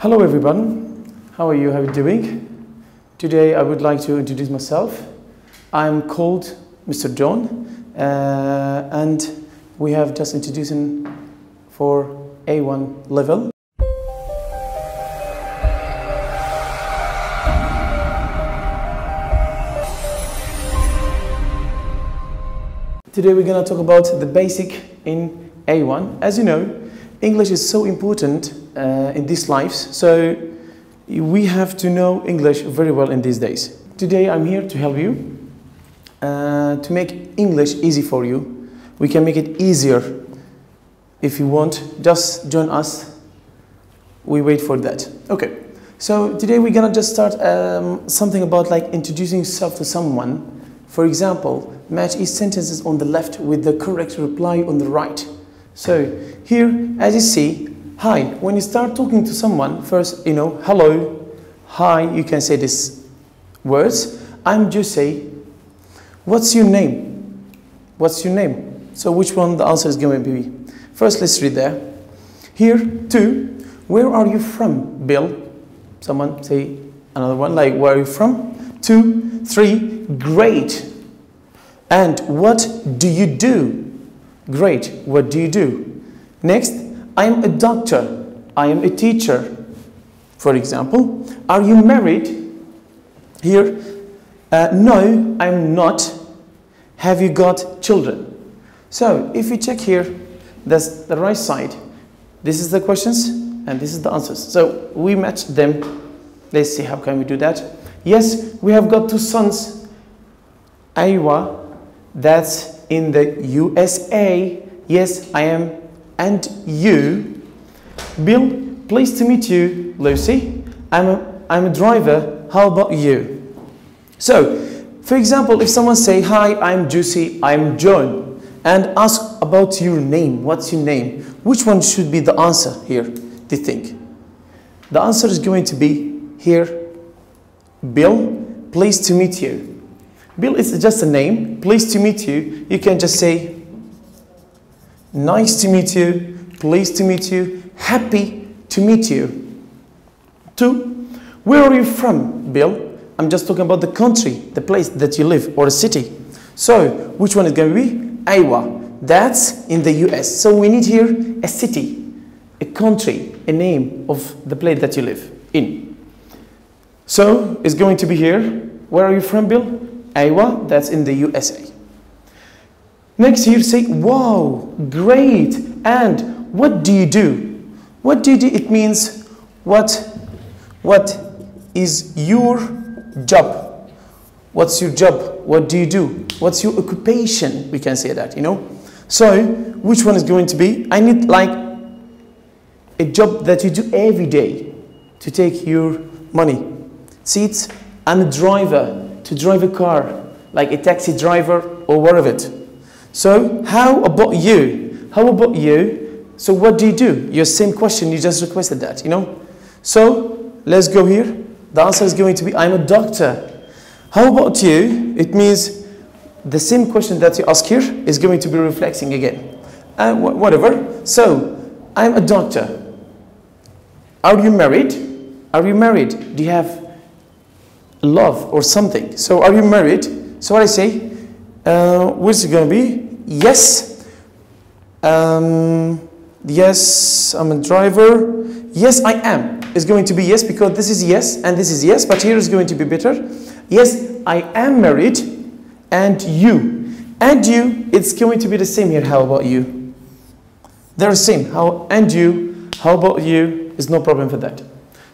Hello everyone, how are you? How are you doing? Today I would like to introduce myself. I'm called Mr. John and we have just introduced him for A1 level. Today we're going to talk about the basic in A1. As you know, English is so important in these lives, so we have to know English very well in these days. Today I'm here to help you to make English easy for you. We can make it easier. If you want, just join us. We wait for that. Okay, so today we're gonna just start something about like introducing yourself to someone. For example, match each sentences on the left with the correct reply on the right. So here, as you see, hi. When you start talking to someone, first, hello, hi, you can say these words. I'm Jose. What's your name? What's your name? So which one the answer is going to be? First, let's read there. Here, 2, where are you from, Bill? Someone say another one, like, where are you from? 2, 3, great. And what do you do? Great. What do you do? Next, I am a doctor. I am a teacher. For example, are you married? Here, no, I'm not. Have you got children? So, if you check here, that's the right side. This is the questions and this is the answers. So, we match them. Let's see how can we do that. Yes, we have got 2 sons. Iowa, that's in the USA. Yes, I am. And you? Bill, pleased to meet you. Lucy, I'm a driver. How about you? So, for example, if someone say, hi, I'm Juicy, I'm John, and ask about your name, what's your name? Which one should be the answer here, do you think? The answer is going to be here, Bill, pleased to meet you. Bill is just a name. Pleased to meet you. You can just say, nice to meet you, pleased to meet you, happy to meet you. 2, where are you from, Bill? I'm just talking about the country, the place that you live, or a city. So, which one is going to be? Iowa. That's in the US. So, we need here a city, a country, a name of the place that you live in. So, it's going to be here. Where are you from, Bill? Iowa, that's in the USA. Next here, say, wow, great. And what do you do? What do you do? It means what is your job? What's your job? What do you do? What's your occupation? We can say that, So, which one is going to be? I need like a job that you do every day to take your money. See it? I'm a driver. To drive a car, like a taxi driver or whatever it. So, how about you? How about you? So, what do you do? Your same question, you just requested that, So, let's go here. The answer is going to be, I'm a doctor. How about you? It means the same question that you ask here is going to be reflecting again. Whatever. So, I'm a doctor. Are you married? Are you married? Do you have love or something? So are you married? So what I say, what's it gonna be? Yes. Yes, I'm a driver. Yes, I am. It's going to be yes because this is yes and this is yes, but here is going to be better. Yes, I am married. And you. And you, it's going to be the same here. How about you? They're the same. How and you? How about you? Is no problem for that.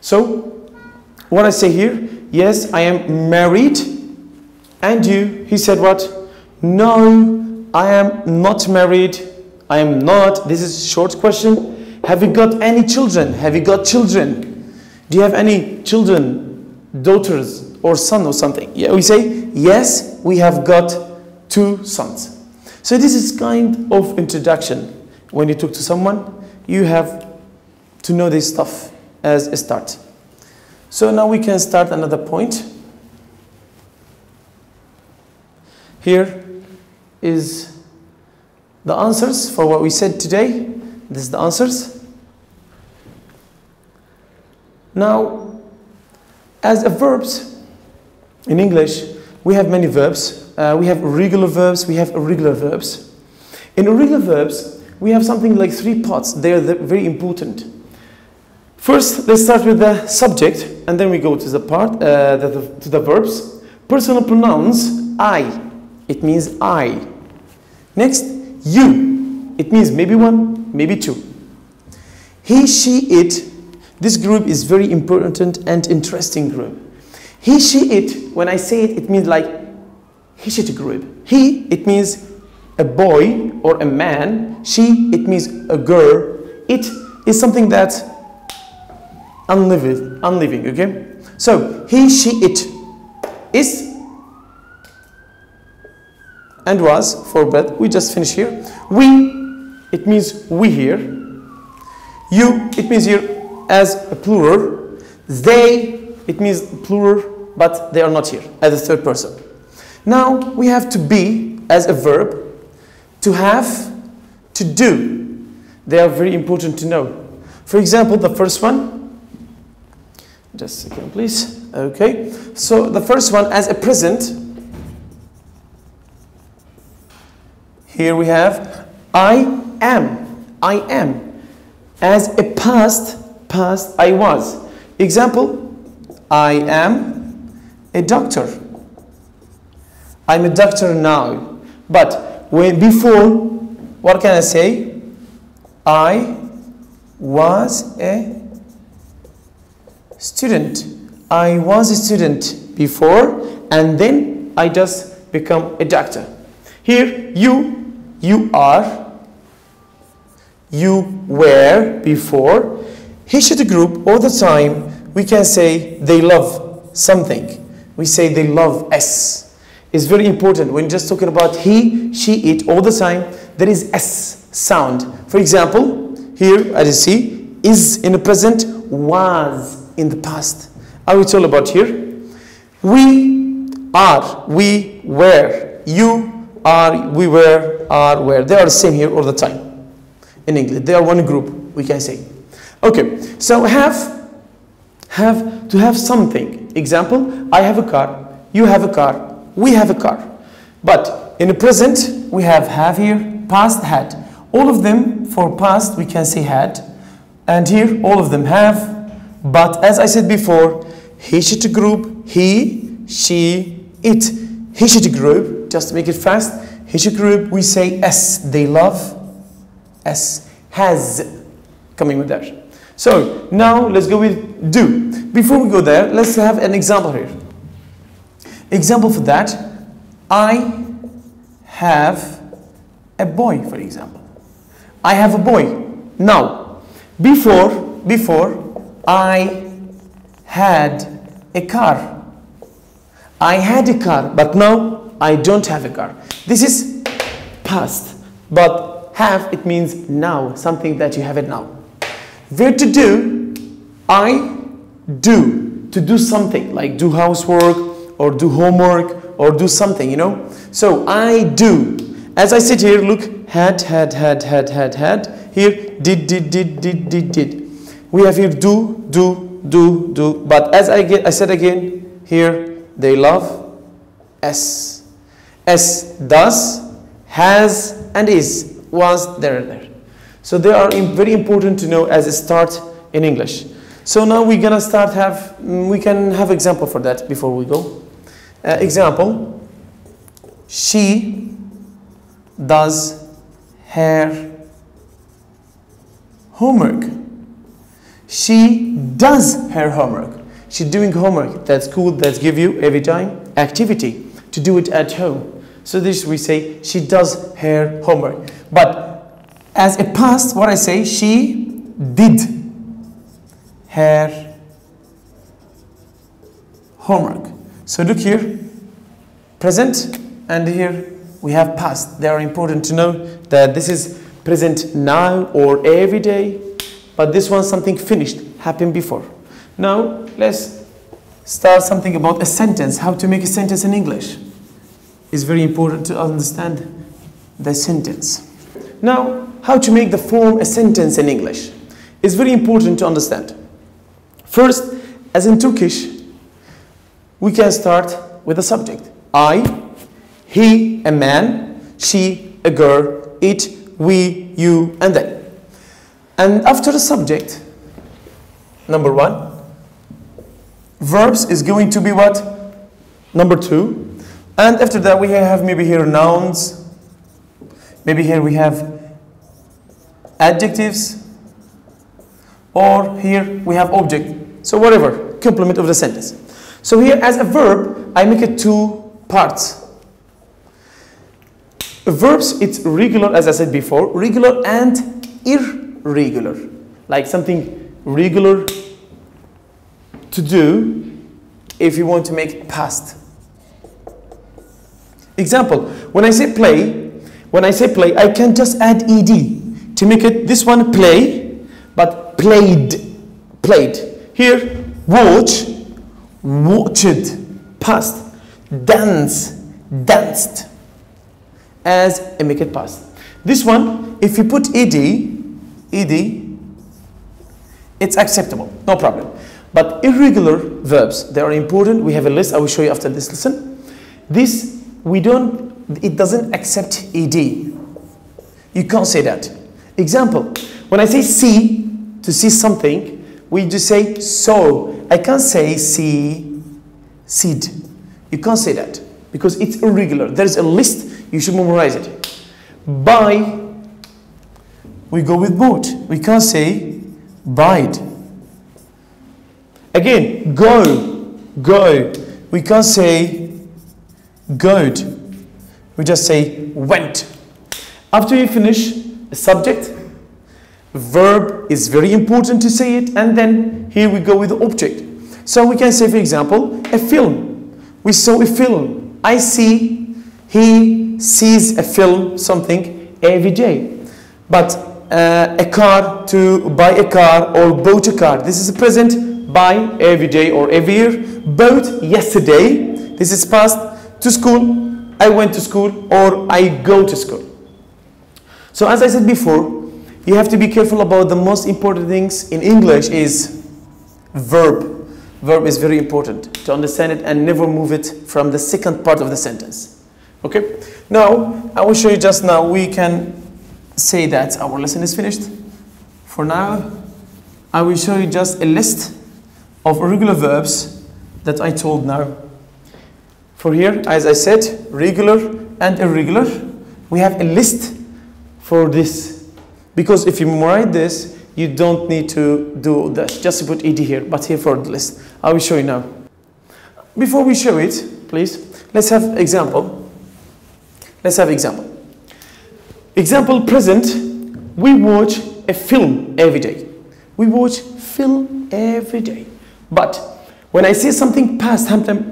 So what I say here, yes, I am married. And you, he said what? No, I am not married. I am not. This is a short question. Have you got any children? Have you got children? Do you have any children, daughters, or son or something? Yeah, we say, yes, we have got 2 sons. So this is kind of introduction. When you talk to someone, you have to know this stuff as a start. So now we can start another point. Here is the answers for what we said today. This is the answers. Now, as a verbs, in English, we have many verbs. We have regular verbs, we have irregular verbs. In irregular verbs, we have something like 3 parts. They are very important. First, let's start with the subject, and then we go to the part, to the verbs. Personal pronouns, I. It means I. Next, you. It means maybe 1, maybe 2. He, she, it. This group is very important and interesting group. He, she, it. When I say it, it means like he, she, group. He, it means a boy or a man. She, it means a girl. It is something that's unliving, okay? So, he, she, it is and was for breath. We just finish here. We, it means we here. You, it means here as a plural. They, it means plural, but they are not here as a third person. Now, we have to be as a verb, to have, to do. They are very important to know. For example, the first one, just a second please, okay. So the first one as a present, here we have I am. As a past, I was. Example, I am a doctor. I'm a doctor now. But when before, what can I say? I was a student. I was a student before, and then I just become a doctor. Here, you are, you were before. He, she, the group, all the time, we can say they love something. We say they love S. It's very important when just talking about he, she, it, all the time, there is S sound. For example, here, as you see, is in the present, was in the past. I will tell about here. We are, we were, you are, we were, are, were. They are the same here all the time. In English, they are one group, we can say. Okay, so have to have something. Example, I have a car, you have a car, we have a car. But in the present, we have here, past, had. All of them for past, we can say had. And here, all of them have. But as I said before, he, she, to group, he, she, it. He, she, to group, just to make it fast. He, she, group, we say S, they love. S, has, coming with that. So, now let's go with do. Before we go there, let's have an example here. Example for that, I have a boy, for example. I have a boy. Now, before, I had a car. I had a car, but now I don't have a car. This is past, but have, it means now, something that you have it now. Where to do, I do, to do something, like do housework, or do homework, or do something, you know. So, I do. As I sit here, look, had. Here, did. We have here do. But as I said again, here, they love S. S, does, has, and is, was, there. So they are very important to know as a start in English. So now we're gonna start we can have example for that before we go. Example, she does her homework. She does her homework. She's doing homework. That's cool. That's give you every time activity to do it at home. So this we say she does her homework. But as a past, what I say, she did her homework. So look here, present, and here we have past. They are important to know that this is present now or every day, but this one something finished, happened before. Now let's start something about a sentence, how to make a sentence in English. It's very important to understand the sentence. Now, how to make the form a sentence in English. It's very important to understand. First, as in Turkish, we can start with the subject. I, he, a man, she, a girl, it, we, you, and they. And after the subject, number 1, verbs is going to be what? Number 2. And after that we have maybe here nouns, maybe here we have adjectives, or here we have object. So whatever, complement of the sentence. So here as a verb, I make it 2 parts. Verbs, it's regular, as I said before, regular and irregular. Like something regular to do if you want to make it past. Example, when I say play, I can just add ed to make it this one play, but played. Here, watch, watched, past, dance, danced, as a make it past. This one, if you put ed, it's acceptable, no problem. But irregular verbs, they are important. We have a list, I will show you after this lesson. This, it doesn't accept ed. You can't say that. Example, when I say see, to see something, we just say saw. I can't say see, seed. You can't say that because it's irregular. There's a list, you should memorize it. Buy, we go with bought. We can't say buyed. Again, go. We can't say goed. We just say went. After you finish a subject, verb is very important to say it, and then here we go with the object. So we can say, for example, a film. We saw a film. I see, he sees a film, something every day. But a car, to buy a car or bought a car. This is a present, buy every day or every year. Bought yesterday. This is past. To school, I went to school or I go to school. So as I said before, you have to be careful about the most important things in English is verb. Verb is very important to understand it and never move it from the second part of the sentence. Okay? Now, I will show you just now, we can say that our lesson is finished. For now, I will show you just a list of irregular verbs that I told now. For here, as I said, regular and irregular, we have a list for this. Because if you memorize this, you don't need to do that. Just put ed here, but here for the list. I will show you now. Before we show it, please, let's have example. Let's have example. Example present, we watch a film every day. We watch film every day. But when I say something past,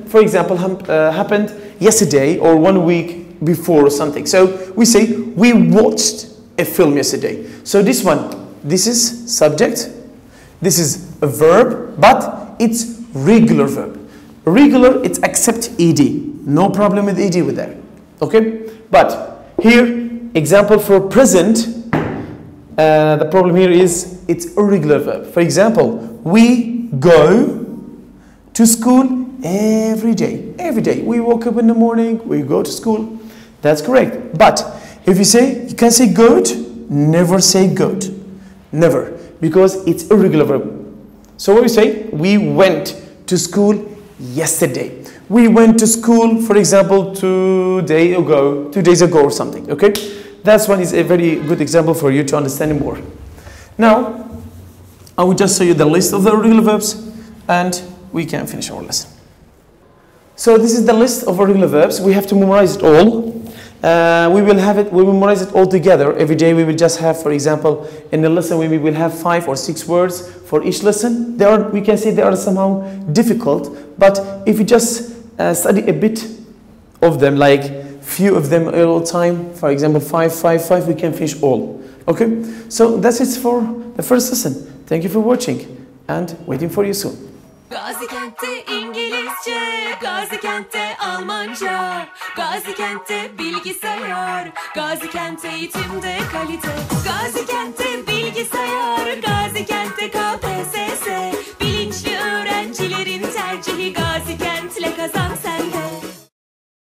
for example, happened yesterday or 1 week before or something. So we say, we watched a film yesterday. So this one, this is subject, this is a verb, but it's regular verb. Regular, it's accept ed. No problem with ed with that. Okay? But here, example for present, the problem here is it's irregular verb. For example, we go to school every day. Every day. We wake up in the morning, we go to school. That's correct. But if you say, you can say goat, never say goat. Never. Because it's irregular verb. So what we say, we went to school yesterday. We went to school, for example, 2 days ago or something. Okay? That's one is a very good example for you to understand more. Now, I will just show you the list of the irregular verbs and we can finish our lesson. So this is the list of irregular verbs. We have to memorize it all. We will memorize it all together. Every day we will just have, for example, in the lesson we will have 5 or 6 words for each lesson. We can say they are somehow difficult, but if you just study a bit of them, like few of them all the time, for example 5, we can finish all. Okay? So that's it for the first lesson. Thank you for watching and waiting for you soon. Gazikent'te İngilizce, Gazikent'te Almanca, Gazikent'te bilgisayar, Gazikent eğitimde kalite, Gazikent'te bilgisayar, Gazikent'te KPSS, bilinçli kazan sen de.